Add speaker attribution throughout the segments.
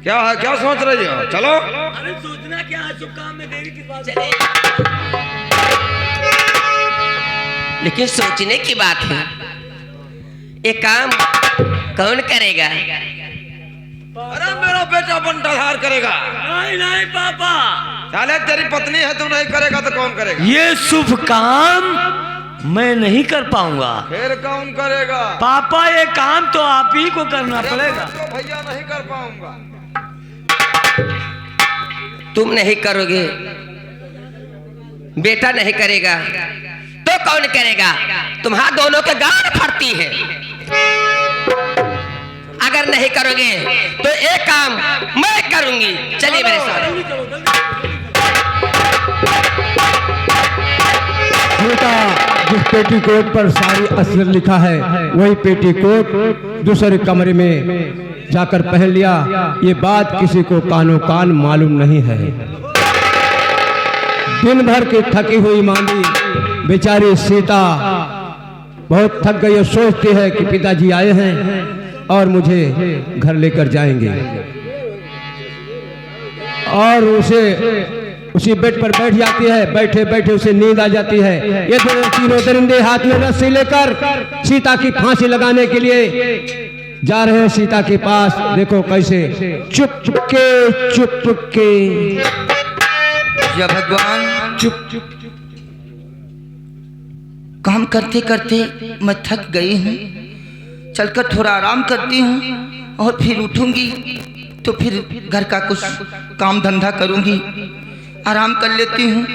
Speaker 1: क्या है, क्या सोच रही हो? चलो।
Speaker 2: अरे सोचना क्या है, शुभ काम में देरी किस बात है?
Speaker 3: लेकिन सोचने की बात है, ये काम कौन करेगा?
Speaker 1: अरे मेरा बेटा बंटाधार करेगा।
Speaker 2: नहीं नहीं पापा,
Speaker 1: साले तेरी पत्नी है, तू नहीं करेगा तो कौन करेगा?
Speaker 2: ये शुभ काम मैं नहीं कर पाऊंगा।
Speaker 1: फिर कौन करेगा?
Speaker 2: पापा ये काम तो आप ही को करना पड़ेगा।
Speaker 1: तो भैया नहीं कर पाऊंगा।
Speaker 3: तुम नहीं करोगे, बेटा नहीं करेगा तो कौन करेगा? तुम्हारा दोनों के गांड फटती है। अगर नहीं करोगे तो एक काम मैं करूंगी। चलिए मेरे साथ।
Speaker 4: बेटा, जिस पेटीकोट पर सारी असर लिखा है वही पेटीकोट दूसरे कमरे में जाकर पहन लिया। ये बात किसी को कानो कान मालूम नहीं है। दिन भर की थकी हुई मांदी बेचारी सीता बहुत थक गई और सोचती है कि पिताजी आए हैं और मुझे घर लेकर जाएंगे, और उसे उसी बेड पर बैठ जाती है। बैठे बैठे उसे नींद आ जाती है। ये तीनों दरिंदे हाथ में रस्सी लेकर सीता की फांसी लगाने के लिए जा रहे हैं सीता के पास। देखो कैसे चुप के
Speaker 5: या भगवान, चुप काम करते करते मैं थक गई हूँ। चलकर थोड़ा आराम करती हूँ और फिर उठूंगी तो फिर घर का कुछ काम धंधा करूंगी। आराम कर लेती हूँ।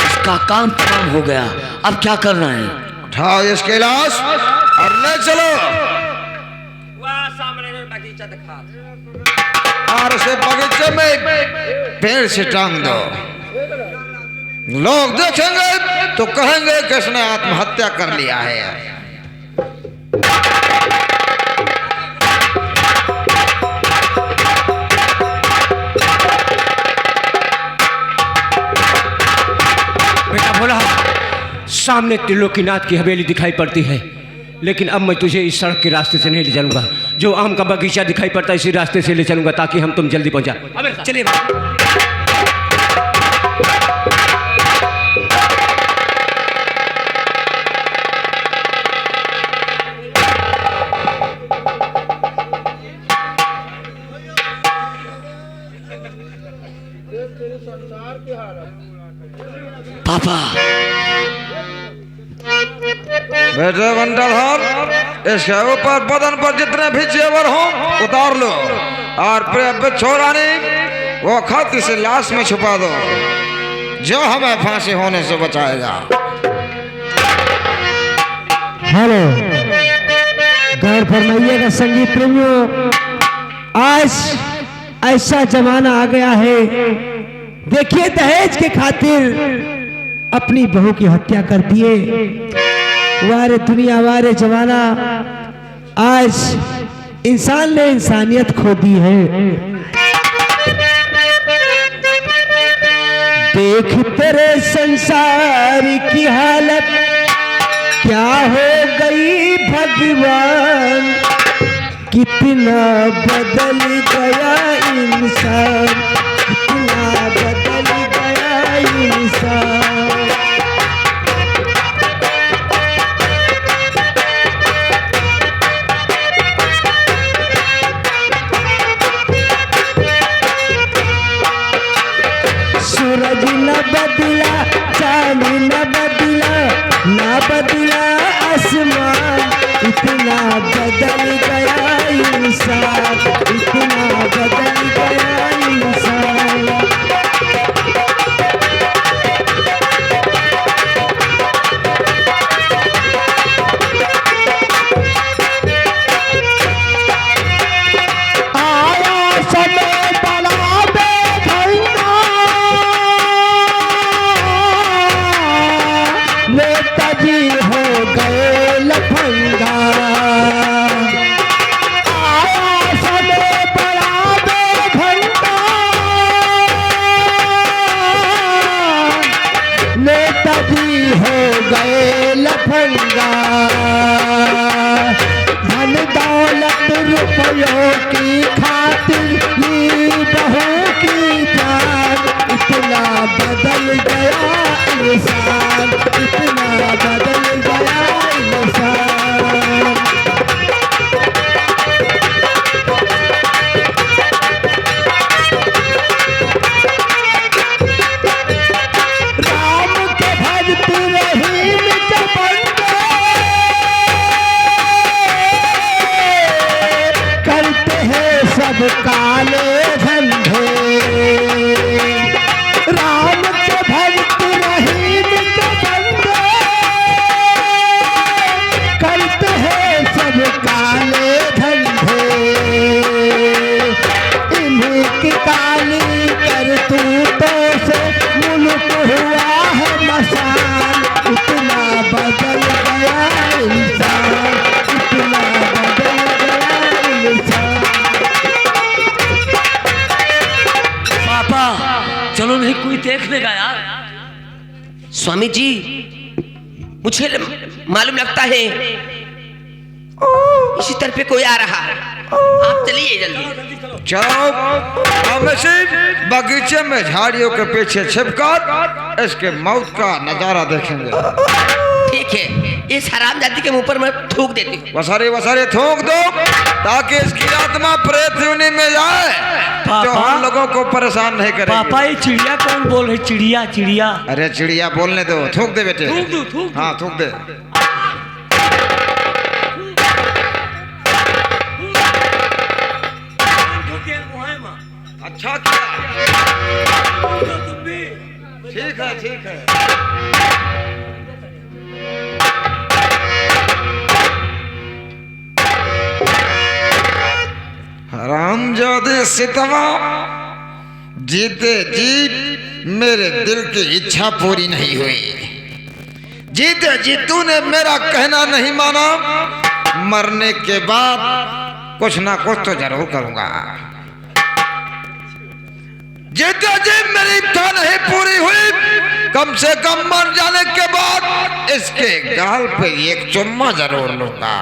Speaker 2: इसका काम तमाम हो गया, अब क्या करना है?
Speaker 1: उठाओ इसके लाश और ले चलो
Speaker 3: वहाँ सामने बगीचा दिखा
Speaker 1: और उसे बगीचे में पेड़ से टांग दो। लोग देखेंगे तो कहेंगे कि इसने आत्महत्या कर लिया है।
Speaker 4: बोला सामने त्रिलोकीनाथ की हवेली दिखाई पड़ती है, लेकिन अब मैं तुझे इस सड़क के रास्ते से नहीं ले चलूंगा। जो आम का बगीचा दिखाई पड़ता है इसी रास्ते से ले चलूंगा ताकि हम तुम जल्दी पहुंचा। चलिए
Speaker 2: पापा,
Speaker 1: बेटे बंटाधार, इसके ऊपर बदन पर जितने भी जेवर हो उतार लो और फिर छोरानी वो खत इस लाश में छुपा दो जो हमें फांसी होने से बचाएगा।
Speaker 4: हेलो गौर फरमाइएगा संगीत प्रेमियों, आज ऐसा जमाना आ गया है। देखिए दहेज के खातिर अपनी बहू की हत्या कर दिए। वारे दुनिया वारे जमाना, आज इंसान ने इंसानियत खो दी है। देख तेरे संसार की हालत क्या हो गई भगवान, कितना बदल गया इंसान, कितना बदल गया इंसान। सूरज न बदला, चांद न बदला, ना बदला आसमान, इतना बदल गया इंसान, इतना बदल गया इंसान। आया समय बड़ा बेढंगा, नेताजी हो गए लफंगा। आया समय बड़ा बेढंगा, नेताजी हो गए लफंगा। धन दौलत रुपयों की खातिर ली बहू की जान, इतना बदल गया इंसान, इतना बदल गया इंसान। राम के भक्त रहीम के बंदे, करते हैं सब काले धंधे। राम के भक्त रहीम के बंदे, करते हैं सब काले धंधे। इन्हीं की काली करतूतों से मुल्क हुआ है मसान, इतना बदल गया इंसान, इतना बदल गया इंसान।
Speaker 2: पापा चलो नहीं कोई देख लेगा यार।
Speaker 3: स्वामी जी, मुझे मालूम लगता है इसी तरफ पे कोई आ रहा है, आप चलिए जल्दी।
Speaker 1: चलो हम इसी बगीचे में झाड़ियों के पीछे छिपकर इसके मौत का नजारा देखेंगे।
Speaker 3: ठीक है, इस हरामजादी के मुंह पर मैं थूक देती हूँ।
Speaker 1: वसारे वसारे थूक दो ताकि इसकी आत्मा प्रेत योनि में जाए, जो
Speaker 2: पापा।
Speaker 1: हम लोगों को परेशान नहीं करेगी।
Speaker 2: पापा ये चिड़िया कौन बोल रही? चिड़िया चिड़िया
Speaker 1: अरे चिड़िया बोलने दो, थूक दे बेटे।
Speaker 2: थूक दो, थूक दो।
Speaker 1: हाँ थूक दे। अच्छा किया, ठीक है ठीक है। हरामजादे सितवा, जीते जी मेरे दिल की इच्छा पूरी नहीं हुई। जीते जी तूने मेरा कहना नहीं माना, मरने के बाद कुछ ना कुछ तो जरूर करूंगा। जीते जी मेरी इच्छा नहीं पूरी हुई, कम से कम मर जाने के बाद इसके गाल पे एक चुम्मा जरूर लूंगा।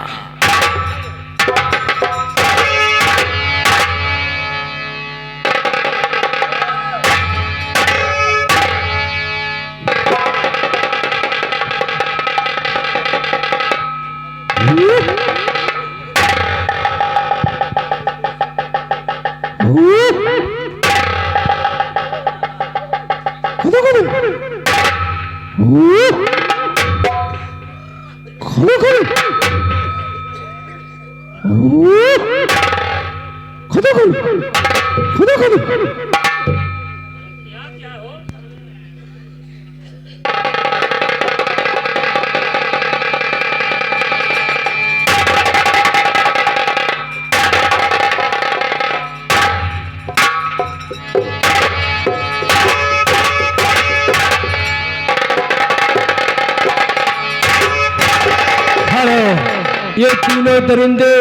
Speaker 4: ये तीनों दरिंदे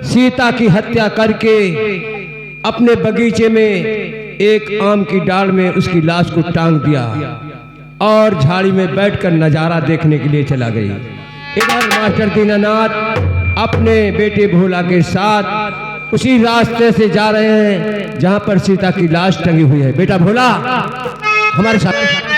Speaker 4: सीता की हत्या करके अपने बगीचे में एक आम की डाल में उसकी लाश को टांग दिया और झाड़ी में बैठकर नजारा देखने के लिए चला गई। इधर मास्टर दीनानाथ अपने बेटे भोला के साथ उसी रास्ते से जा रहे हैं जहां पर सीता की लाश टंगी हुई है। बेटा भोला हमारे साथ।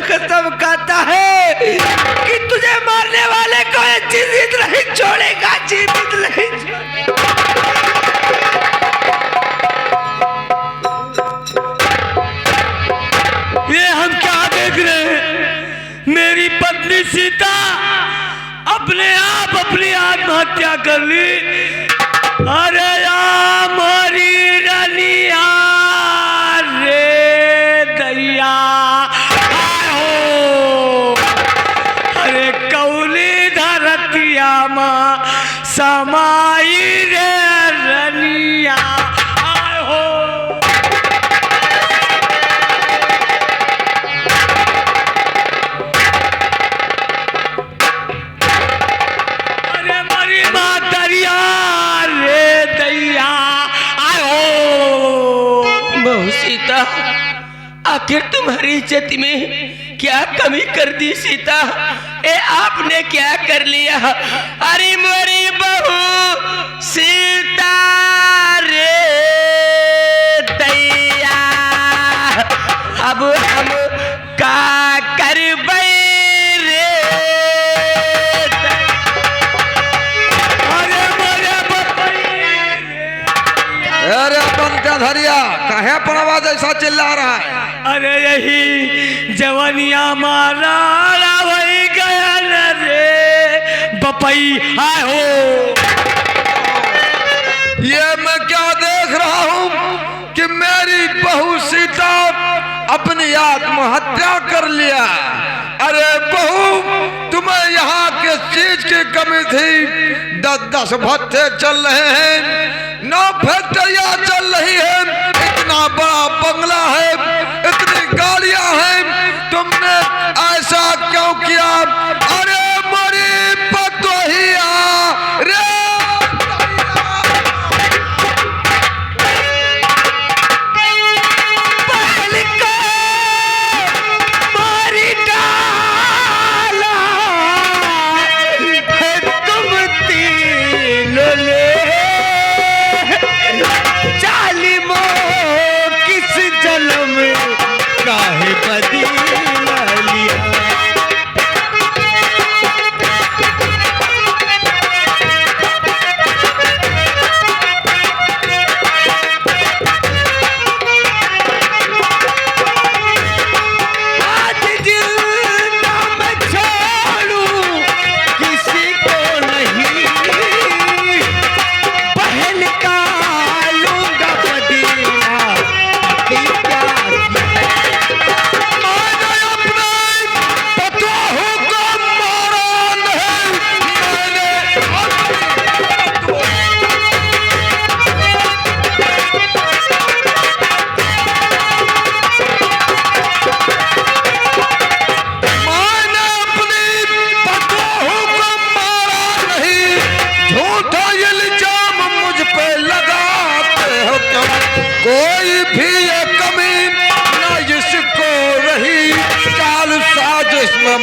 Speaker 3: कसम खाता है कि तुझे मारने वाले को जीवित नहीं छोड़ेगा, जीवित नहीं
Speaker 2: ये हम क्या देख रहे हैं? मेरी पत्नी सीता अपने आप अपनी आत्महत्या कर ली। अरे हमारी रनिया रे दैया, समाई रे रनिया आए हो। अरे मरी मातरिया रे दैया आए हो।
Speaker 3: बहू सीता, आखिर तुम्हारी इज्जत में क्या कमी कर दी सीता? ए आपने क्या कर लिया? अरे मेरी बहू सीता रे दैया, अब हम का करबै रे?
Speaker 1: अरे पंत्या धरिया काहे अपन आवाज ऐसा चिल्ला रहा है?
Speaker 2: अरे यही जवानिया मारा वही गया न रे बपई आए हो।
Speaker 1: ये मैं क्या देख रहा हूँ कि मेरी बहू सीता अपनी आत्महत्या कर लिया। अरे बहू, तुम्हें यहाँ किस चीज की कमी थी? 10-10 भत्ते चल रहे हैं, 9 फैक्ट्रियाँ चल रही है, इतना बड़ा बंगला है, इतनी गाड़ियां हैं, तुमने ऐसा क्यों किया? अरे मोरी पतोहिया रे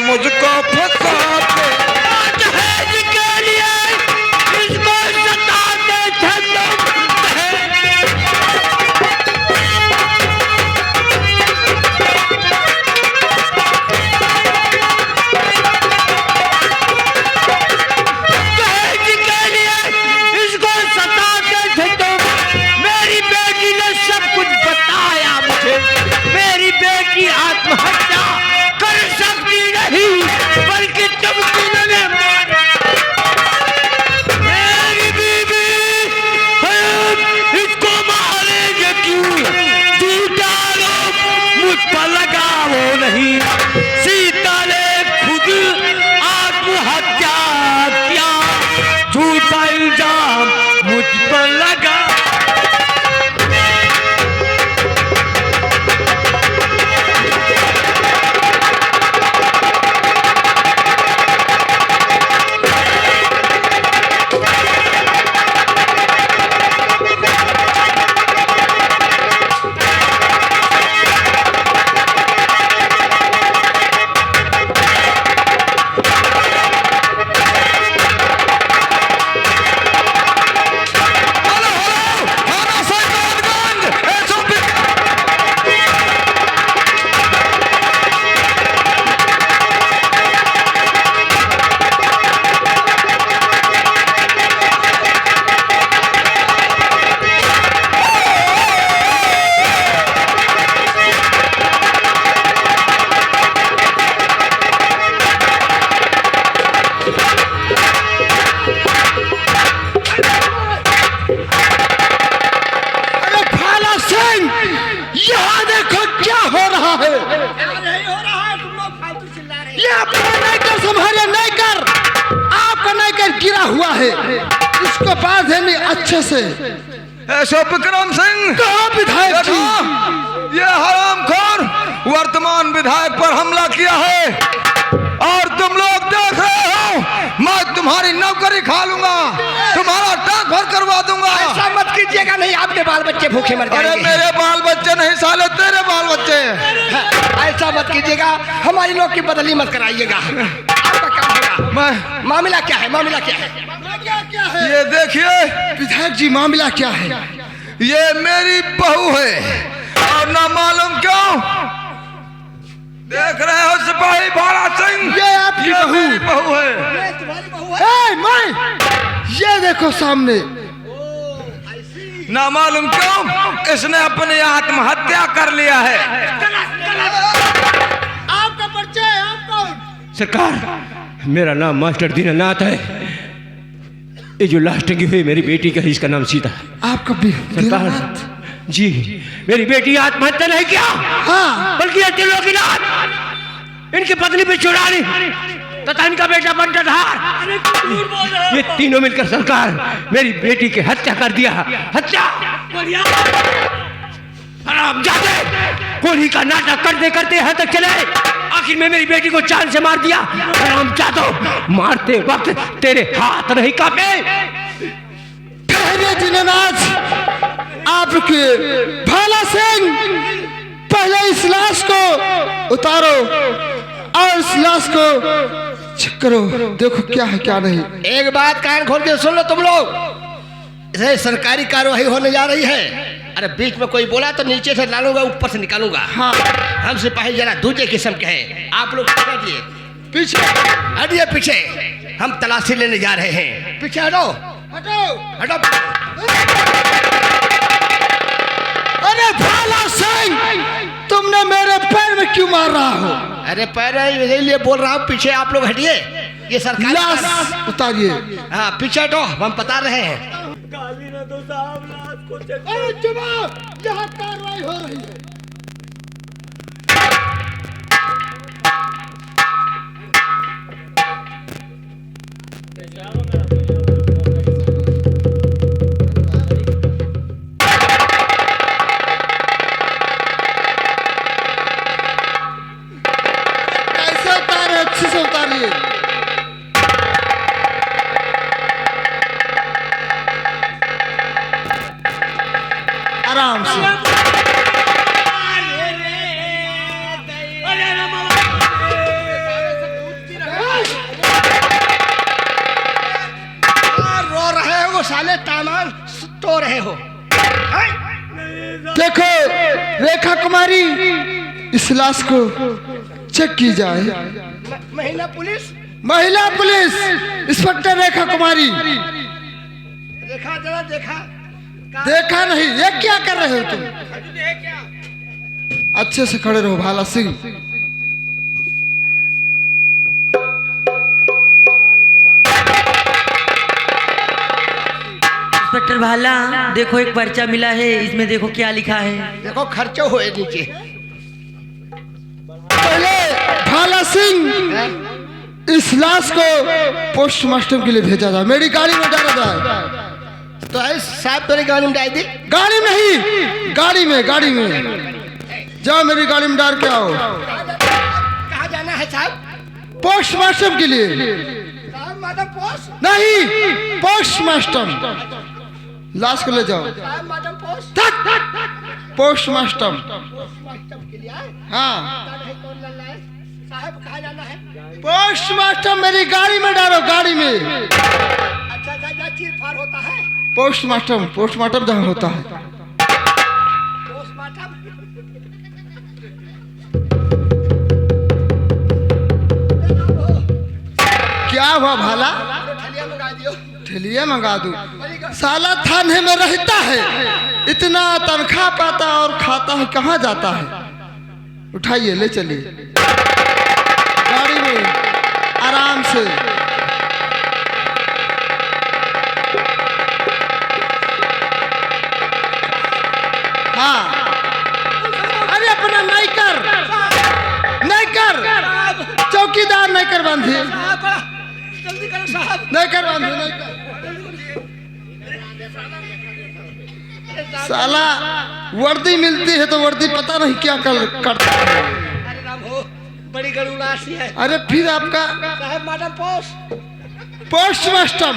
Speaker 1: मुझको फंसाते
Speaker 2: दहेज के लिए इसको सताते थे तुम। दहेज के लिए इसको
Speaker 6: हुआ है, इसको बांधे नहीं अच्छे से।
Speaker 1: ऐसा विक्रम सिंह,
Speaker 6: कहाँ विधायक जी?
Speaker 1: देखो, ये हरामखोर वर्तमान विधायक पर हमला किया है और तुम लोग देख रहे हो। मैं तुम्हारी नौकरी खा लूंगा, तुम्हारा ट्रांसफर करवा दूंगा।
Speaker 3: ऐसा मत कीजिएगा, नहीं आपके बाल बच्चे भूखे मर
Speaker 1: अरे
Speaker 3: जाएंगे।
Speaker 1: मेरे बाल बच्चे नहीं साले, तेरे बाल बच्चे।
Speaker 3: ऐसा मत कीजिएगा, हमारी लोग की बदली मत कराइएगा। आपका काम होगा।
Speaker 1: मैं
Speaker 3: मामला क्या है? मामला क्या है?
Speaker 1: ये देखिए
Speaker 6: विधायक जी मामला क्या है?
Speaker 1: ये मेरी बहू है और ना मालूम क्यों देख रहे हो सिपाही भाला सिंह,
Speaker 6: ये आपकी
Speaker 1: ये
Speaker 6: बहू?
Speaker 1: मेरी बहू है।
Speaker 6: ए, मैं ये देखो सामने।
Speaker 1: ना मालूम क्यों इसने अपनी आत्महत्या कर लिया है।
Speaker 6: आपका परिचय आप कौन?
Speaker 4: सरकार, मेरा नाम मास्टर दीनानाथ है। ये जो लाश टंगी हुई मेरी बेटी का, इसका नाम सीता है।
Speaker 6: आपका भी
Speaker 4: सरकार जी, मेरी बेटी आत्महत्या नहीं किया,
Speaker 6: हाँ,
Speaker 4: बल्कि ये त्रिलोकीनाथ इनकी पत्नी पे चुरानी तथा इनका बेटा बंटधार, ये तीनों मिलकर सरकार मेरी बेटी की हत्या कर दिया। हत्या हराम जाते, गोली का नाटक करते करते यहाँ तक चले, आखिर में मेरी बेटी को चांद से मार दिया। हराम जातो, मारते वक्त तेरे हाथ नहीं कांपे?
Speaker 6: ठहरे दीनानाथ, आपके भाला सिंह, पहले इस लाश को उतारो और इस लाश को चेक करो, देखो क्या है क्या नहीं।
Speaker 3: एक बात कान खोल के सुन लो तुम लोग, इसे सरकारी कार्यवाही होने जा रही है। अरे बीच में कोई बोला तो नीचे से डालूंगा, ऊपर से निकालूंगा।
Speaker 6: हाँ,
Speaker 3: हम सिपाही जरा दूसरे किस्म के हैं। आप लोग हटिए,
Speaker 6: पीछे
Speaker 3: हटिए पीछे, हम तलाशी लेने जा रहे हैं। पीछे हटो,
Speaker 6: हटो।
Speaker 3: हटो।
Speaker 6: अरे भाला सिंह, तुमने मेरे पैर में क्यों मार रहा हो?
Speaker 3: अरे पैर इसलिए बोल रहा हूँ, पीछे आप लोग हटिए। ये सरकारी
Speaker 6: लाश उतारिए।
Speaker 3: हाँ पीछे हटो, हम बता रहे हैं।
Speaker 6: अरे जवाब, यहाँ कार्रवाई हो रही है। कैसे उतारे? अच्छे से उतारिए। आराम से।
Speaker 3: रो रहे हो साले, तामान तो रहे हो।
Speaker 6: देखो रेखा कुमारी, इस लाश को चेक की जाए।
Speaker 3: महिला पुलिस,
Speaker 6: महिला पुलिस इंस्पेक्टर रेखा कुमारी।
Speaker 3: देखा जरा, देखा
Speaker 6: देखा नहीं, ये क्या कर रहे हो तुम? अच्छे से खड़े रहो भाला सिंह।
Speaker 7: इंस्पेक्टर भाला, देखो एक पर्चा मिला है, इसमें देखो क्या लिखा है।
Speaker 3: देखो खर्चो हुए नीचे।
Speaker 6: पहले भाला सिंह, इस लाश को पोस्टमार्टम के लिए भेजा जाए, मेरी गाड़ी में डाला जाए।
Speaker 3: तो है साहब, तेरी गाड़ी में डाल दी।
Speaker 6: गाड़ी में ही, गाड़ी में, गाड़ी में जाओ, मेरी गाड़ी में डाल के आओ।
Speaker 3: कहाँ जाना है साहब?
Speaker 6: पोस्टमार्टम के लिए
Speaker 3: साहब माधव पोस्ट,
Speaker 6: नहीं, पोस्टमार्टम। लाश को ले जाओ।
Speaker 3: साहब माधव पोस्ट,
Speaker 6: पोस्टमार्टम।
Speaker 3: पोस्टमार्टम के लिए आए।
Speaker 6: हाँ,
Speaker 3: पता नहीं कौन लड़ रहा है। साहब कहाँ जाना है?
Speaker 6: पोस्टमार्टम मेरी गाड़ी में डालो, गाड़ी में।
Speaker 3: अच्छा अच्छा, यहाँ चीर फाड़ होता है।
Speaker 6: पोस्टमार्टम, पोस्टमार्टम जहाँ होता है।
Speaker 3: पोस्टमार्टम।
Speaker 6: क्या हुआ भाला?
Speaker 3: ठलिया मंगा दियो।
Speaker 6: ठेलिए मंगा दूं? साला थाने में रहता है, इतना तनख्वाह पाता और खाता है, कहाँ जाता है? उठाइए, ले चलिए गाड़ी में आराम से। हाँ, अरे अपना नहीं कर, चौकीदार नहीं कर बंधिए। नहीं कर बांधो, नहीं कर। साला वर्दी मिलती है तो वर्दी पता नहीं क्या करता है।
Speaker 8: बड़ी गड़ुलासी है।
Speaker 6: अरे फिर आपका
Speaker 8: साहब मैडम पोस्ट
Speaker 6: पोस्ट मास्टर